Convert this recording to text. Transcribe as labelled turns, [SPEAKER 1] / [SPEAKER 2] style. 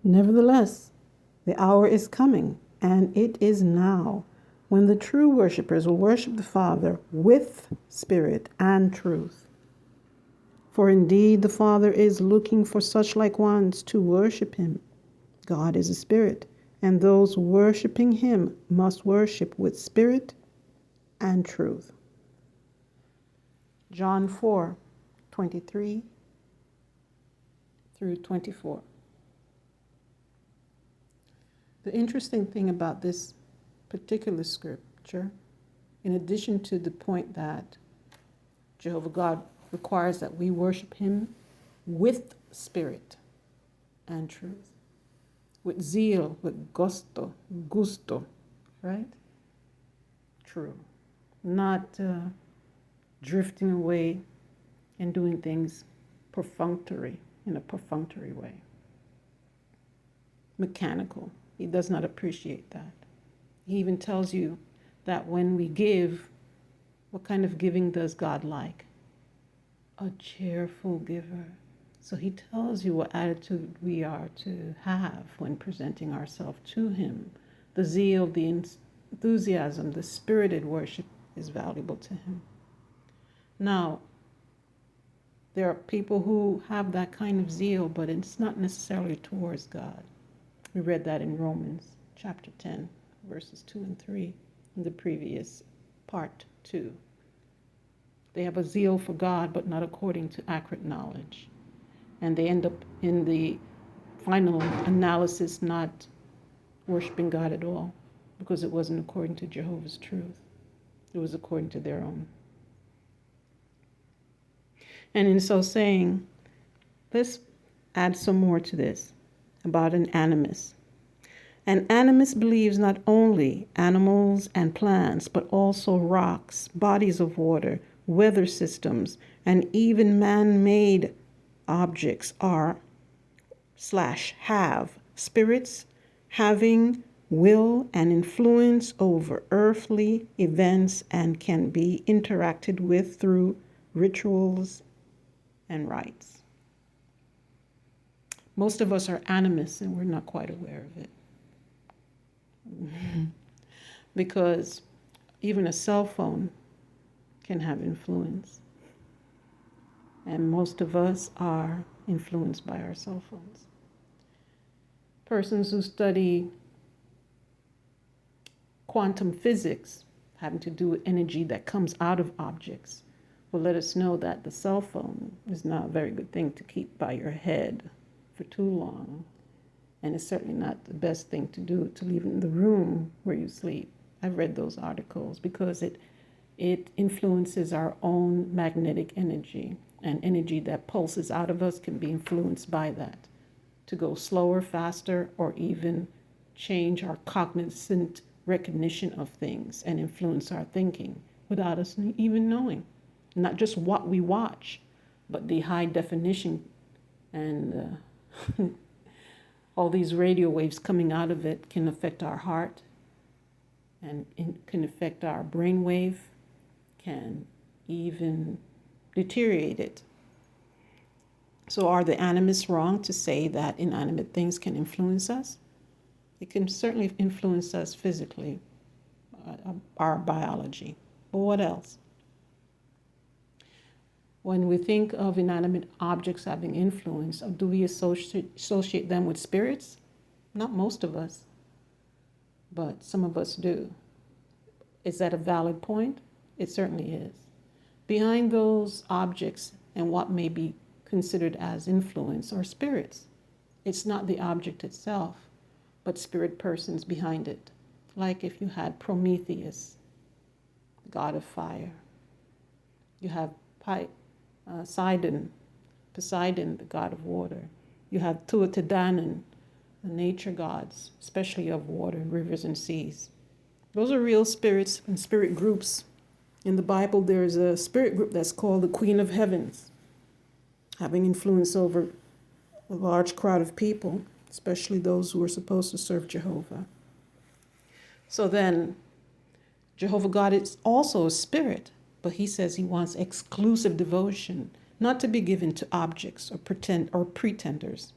[SPEAKER 1] Nevertheless, the hour is coming, and it is now, when the true worshipers will worship the Father with spirit and truth. For indeed the Father is looking for such like ones to worship him. God is a spirit, and those worshiping him must worship with spirit and truth. John 4:23 through 24. The interesting thing about this particular scripture, in addition to the point that Jehovah God requires that we worship him with spirit and truth, with zeal, with gusto, right? True. Not drifting away and doing things in a perfunctory way. Mechanical. He does not appreciate that. He even tells you that when we give, what kind of giving does God like? A cheerful giver. So he tells you what attitude we are to have when presenting ourselves to him. The zeal, the enthusiasm, the spirited worship is valuable to him. Now, there are people who have that kind of zeal, but it's not necessarily towards God. We read that in Romans chapter 10, verses 2 and 3, in the previous part 2. They have a zeal for God, but not according to accurate knowledge. And they end up in the final analysis not worshiping God at all, because it wasn't according to Jehovah's truth. It was according to their own. And in so saying, let's add some more to this about an animist. An animist believes not only animals and plants, but also rocks, bodies of water, weather systems, and even man-made objects are/have spirits having will and influence over earthly events and can be interacted with through rituals and rites. Most of us are animists and we're not quite aware of it. Because even a cell phone can have influence. And most of us are influenced by our cell phones. Persons who study quantum physics, having to do with energy that comes out of objects, will let us know that the cell phone is not a very good thing to keep by your head for too long. And it's certainly not the best thing to do to leave in the room where you sleep. I've read those articles because it influences our own magnetic energy, and energy that pulses out of us can be influenced by that to go slower, faster, or even change our cognizant recognition of things and influence our thinking without us even knowing. Not just what we watch, but the high definition and all these radio waves coming out of it can affect our heart and can affect our brain wave, can even deteriorate it. So are the animists wrong to say that inanimate things can influence us? It can certainly influence us physically, our biology. But what else? When we think of inanimate objects having influence, do we associate them with spirits? Not most of us, but some of us do. Is that a valid point? It certainly is. Behind those objects and what may be considered as influence are spirits. It's not the object itself, but spirit persons behind it. Like if you had Prometheus, god of fire. You have Poseidon, the god of water. You have Tuatadanan, the nature gods, especially of water, rivers, and seas. Those are real spirits and spirit groups. In the Bible, there's a spirit group that's called the Queen of Heavens, having influence over a large crowd of people, especially those who are supposed to serve Jehovah. So then, Jehovah God is also a spirit, but he says he wants exclusive devotion, not to be given to objects or pretenders.